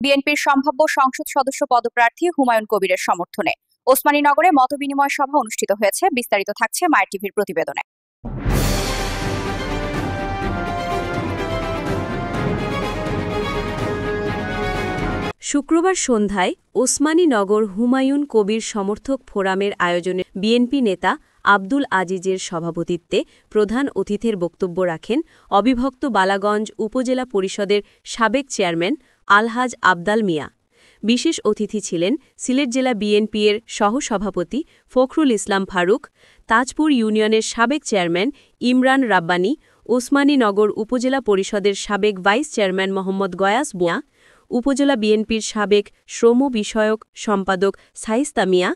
বিএনপির সম্ভাব্য সংসদ সদস্য পদপ্রার্থী হুমায়ুন কবিরের সমর্থনে ওসমানীনগরে মতবিনিময় সভা অনুষ্ঠিত হয়েছে। বিস্তারিত থাকছে মায়ের টিভির প্রতিবেদনে। শুক্রবার সন্ধ্যায় ওসমানীনগর হুমায়ুন কবির সমর্থক ফোরামের আয়োজনে বিএনপি নেতা আব্দুল আজিজের সভাপতিত্বে প্রধান অতিথির বক্তব্য রাখেন অবিভক্ত বালাগঞ্জ উপজেলা পরিষদের সাবেক চেয়ারম্যান আলহাজ আবদাল মিয়া। বিশেষ অতিথি ছিলেন সিলেট জেলা বিএনপির সহসভাপতি ফখরুল ইসলাম ফারুক, তাজপুর ইউনিয়নের সাবেক চেয়ারম্যান ইমরান রাব্বানী, ওসমানীনগর উপজেলা পরিষদের সাবেক ভাইস চেয়ারম্যান মোহাম্মদ গয়াস মিয়া, উপজেলা বিএনপির সাবেক শ্রম বিষয়ক সম্পাদক সাইস্তা মিয়া,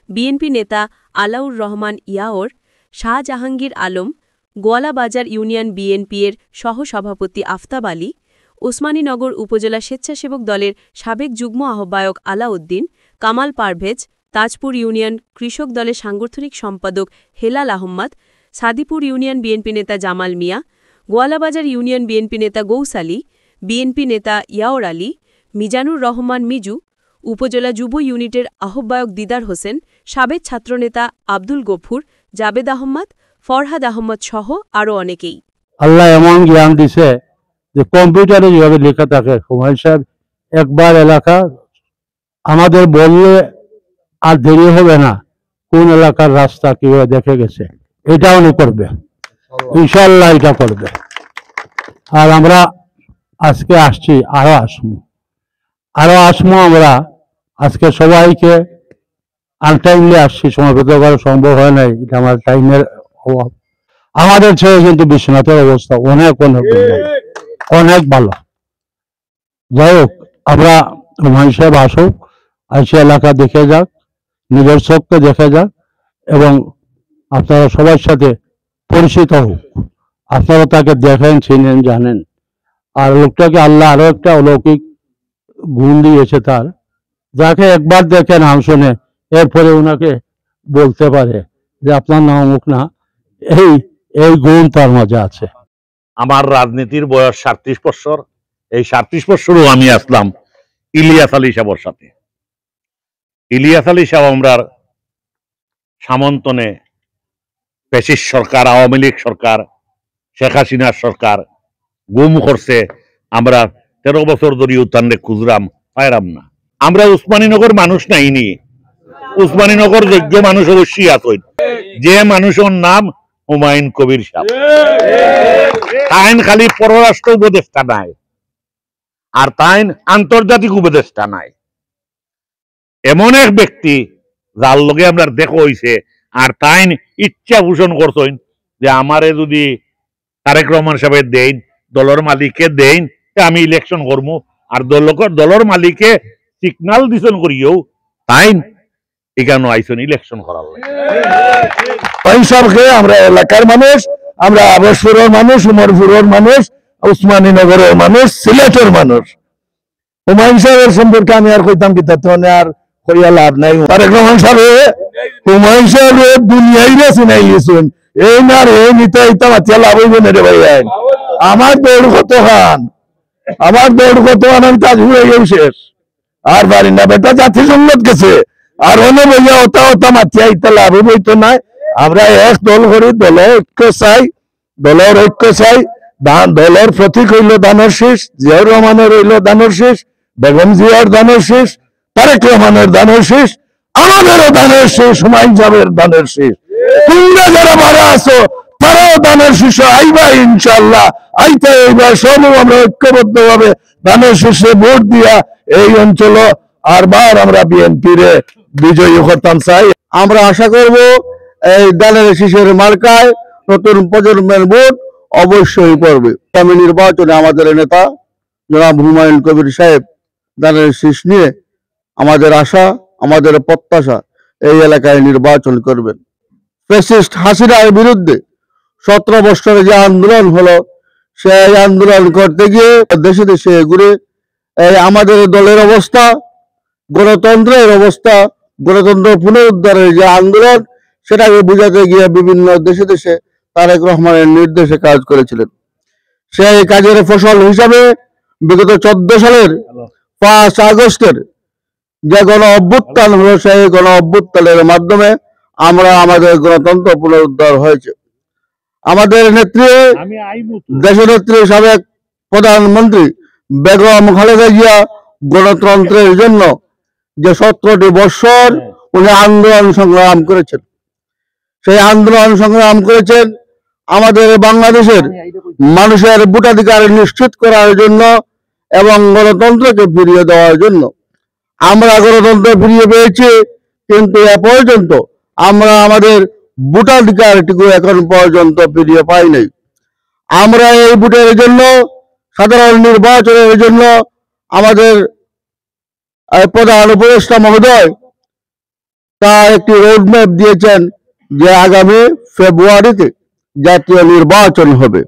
বিএনপি নেতা আলাউর রহমান ইয়াওর, শাহজাহাঙ্গীর আলম, গোয়ালাবাজার ইউনিয়ন বিএনপির সহসভাপতি আফতাব আলী, ওসমানীনগর উপজেলা স্বেচ্ছাসেবক দলের সাবেক যুগ্ম আহ্বায়ক আলাউদ্দিন, কামাল পারভেজ, তাজপুর ইউনিয়ন কৃষক দলের সাংগঠনিক সম্পাদক হেলাল আহম্মদ, সাদিপুর ইউনিয়ন বিএনপি নেতা জামাল মিয়া, গোয়ালাবাজার ইউনিয়ন বিএনপি নেতা গৌস আলী, বিএনপি নেতা ইয়াওর আলী, মিজানুর রহমান মিজু, উপজেলা যুব ইউনিটের আহ্বায়ক দিদার হোসেন, সাবেক ছাত্রনেতা আব্দুল গফুর, জাবেদ আহমদ, ফরহাদ আহমদ সহ আরও অনেকেই। আল্লাহ এমন জ্ঞান দিছে যে কম্পিউটারে যেভাবে লেখা থাকে, হুমায়ুন সাহেব একবার এলাকা আমাদের বললে আর দেরি হবে না কোন এলাকার রাস্তা কিভাবে দেখে গেছে, এটা উনি করবে ইনশাল্লাহ, এটা করবে। আর আমরা আজকে আসছি, আরো আসমো আমরা আজকে সবাইকে আনটাইমলি আসছি, সমাবেত করা সম্ভব হয় নাই, এটা আমার টাইমের অভাব। আমাদের ছেলে কিন্তু বিশ্বনাথের অবস্থা অনেক অনেক ভালো। যাই হোক, আমরা হুমায়ুন সাহেব আসুক, আসি এলাকা দেখে যাক, নিজের চোখকে দেখে যাক এবং আপনারা সবার সাথে পরিচিত হোক। আপনারা তাকে দেখেন, চিনেন, জানেন। আর লোকটাকে আল্লাহ আরো একটা অলৌকিক গুণ দিয়েছে তার, যাকে একবার দেখে নাম শুনে এরপরে ওনাকে বলতে পারে যে আপনার নাম অমুক না, এই গুণ তার মাঝে আছে। আমার রাজনীতির বয়স 37 বছর। এই 37 বছরও আমি আসলাম ইলিয়াস আলী সাহেবের সাথে। ইলিয়াস আলী সাহেব আমরা সামন্তনে পেশিস সরকার, আওয়ামী লীগ সরকার, শেখ হাসিনার সরকার গুম করছে। আমরা 13 বছর ধরে উত্তান্ডে খুঁজরাম, পাইরাম না। আমরা উসমানীনগর মানুষ নাইনি, উসমানীনগর যোগ্য মানুষ অবশ্যই আছেন, যে মানুষের নাম হুমায়ুন কবির সাহেব। তাইন খালি পররাষ্ট্র উপদেষ্টা নাই, আর তাইন আন্তর্জাতিক উপদেষ্টা নাই। এমন এক ব্যক্তি যার লগে আমরা দেখা হইছে, আর তাইন ইচ্ছা পোষণ করছেন যে আমারে যদি তারেক রহমান সাহেবের দেন, দলের মালিককে দেন, আমি ইলেকশন করবো। আর দলের মালিকে সিগনাল দিছেন করিও তাইন এখানে আইসন ইলেকশন করার লাগে। আমরা এলাকার মানুষ, আমরা আবাসপুরের মানুষ, উমরপুরের মানুষ, উসমানীনগরের মানুষ, সিলেটের মানুষ। হুমায়ুন সাহেবের সম্পর্কে আমি আর কইতাম কি, তাতে আর কইয়া লাভ নাই। তারেক রহমান সাহেব হুমায়ুন সাহেব দুনিয়াইরে চিনাই গেছেন, এই না রে নিতে ইতা মাতিয়া লাভ হইব না রে ভাই। আমার দৌড় কত খান, আমি তাজপুরে গেও শেষ আর পারি না। বেটা জাতিসংঘত গেছে আর অন্য বইয়া ওটা মাতিয়া ইতা লাভ হইতো নাই। আমরা এক দল করি, দলের ঐক্য চাই, দলের প্রতীক হইল দানের শীষ, জিয়াউর রহমানের হইল দানের শীষ, বেগম জিয়ার দানের শীষ, তারেক রহমানের দানের শীষ, আমাদেরও দানের শীষ, হুমায়ুন সাহেবের দানের শীষ। তোমরা যারা মারা আছো তারাও দানের শীষ আইবা ইনশাল্লাহ। আইতে এইবার সব আমরা ঐক্যবদ্ধ ভাবে দানের শীষে ভোট দিয়া এই অঞ্চল আরবার আমরা বিএনপি রে বিজয়ী করতাম চাই। আমরা আশা করব এই দানের শীষের মার্কায় নতুন প্রজন্মের ভোট অবশ্যই পড়বে। আগামী নির্বাচনে আমাদের নেতা জনাব হুমায়ুন কবির সাহেব দানের শীষ নিয়ে আমাদের আশা, আমাদের প্রত্যাশা এই এলাকায় নির্বাচন করবেন। ফ্যাসিস্ট হাসিনার বিরুদ্ধে 17 বছরের যে আন্দোলন হলো, সেই আন্দোলন করতে গিয়ে দেশে দেশে ঘুরে আমাদের দলের অবস্থা, গণতন্ত্রের অবস্থা, গণতন্ত্র পুনরুদ্ধারের যে আন্দোলন, সেটাকে বুঝাতে গিয়ে বিভিন্ন দেশে দেশে তারেক রহমানের নির্দেশে কাজ করেছিলেন। সেই কাজের ফসল হিসাবে বিগত 14 সালের 5 আগস্টের যে গণ অভ্যুত্থান হলো, সেই গণ অভ্যুত্থানের মাধ্যমে আমরা আমাদের গণতন্ত্র পুনরুদ্ধার হয়েছে। আমাদের নেত্রী, দেশনেত্রী, সাবেক প্রধানমন্ত্রী বেগম খালেদা জিয়া গণতন্ত্রের জন্য যে 17টি বৎসর উনি আন্দোলন সংগ্রাম করেছেন, সেই আন্দোলন সংগ্রাম করেছেন আমাদের বাংলাদেশের মানুষের ভোটাধিকার নিশ্চিত করার জন্য এবং গণতন্ত্রকে ফিরিয়ে দেওয়ার জন্য। আমরা গণতন্ত্র ফিরিয়ে পেয়েছি, কিন্তু এ পর্যন্ত আমরা আমাদের ভোটাধিকারটুকু এখন পর্যন্ত ফিরিয়ে পাই নাই। আমরা এই ভোটের জন্য, সাধারণ নির্বাচনের জন্য আমাদের প্রধান উপদেষ্টা মহোদয় তার একটি রোডম্যাপ দিয়েছেন যে আগামী ফেব্রুয়ারিতে জাতীয় নির্বাচন হবে।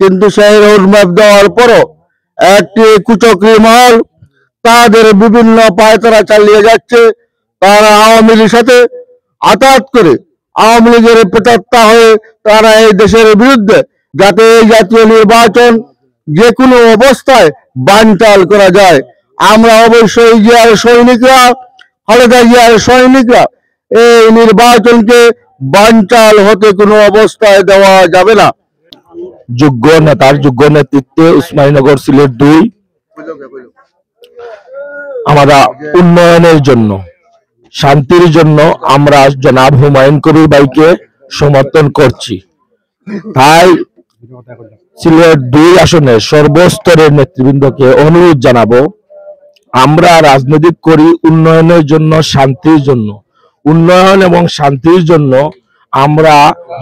কিন্তু সেই রোডম্যাপ দেওয়ার পরও একটি কুচক্রী মহল তাদের বিভিন্ন পায়তারা চালিয়ে যাচ্ছে। তারা আওয়ামী লীগের সাথে আঘাত করে, আওয়ামী লীগের প্রেতাত্মা হয়ে তারা এই দেশের বিরুদ্ধে যাতে এই জাতীয় নির্বাচন যে কোনো অবস্থায় বানচাল করা যায়। আমরা অবশ্যই জিয়ার সৈনিকরা, খালেদা জিয়ার সৈনিকরা এই নির্বাচনকে বানচাল হতে কোনো অবস্থায় দেওয়া যাবে না। যোগ্য নেতার যোগ্য নেতৃত্বে উসমানীনগর সিলেট 2 আমরা উন্নয়নের জন্য, শান্তির জন্য আমরা জনাব হুমায়ুন কবির ভাইকে সমর্থন করছি। তাই সিলেট 2 আসনের সর্বস্তরের নেতৃবৃন্দকে অনুরোধ জানাবো, আমরা রাজনীতি করি উন্নয়নের জন্য, শান্তির জন্য। উন্নয়ন এবং শান্তির জন্য আমরা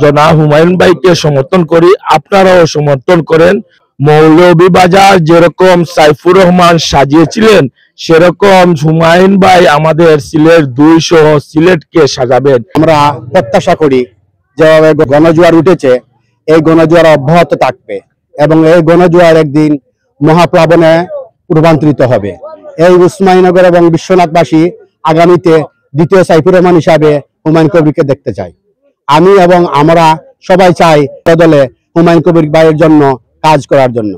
জনাব হুমায়ুন ভাইকে সমর্থন করি, আপনারাও সমর্থন করেন। মৌলভীবাজার যেরকম সাইফুর রহমান সাজিয়েছিলেন, সেরকম হুমায়ুন ভাই আমাদের সিলেট 2 সহ সিলেটকে সাজাবেন। আমরা প্রত্যাশা করি যেভাবে গণজোয়ার উঠেছে, এই গণজোয়ার অব্যাহত থাকবে এবং এই গণজোয়ার একদিন মহাপ্লাবনে রূপান্তরিত হবে। এই উসমানীনগর এবং বিশ্বনাথবাসী আগামীতে দ্বিতীয় সাইফুর রহমান হিসাবে হুমায়ুন কবিরকে দেখতে চাই। আমি এবং আমরা সবাই চাই দলে হুমায়ুন কবির ভাইয়ের জন্য কাজ করার জন্য।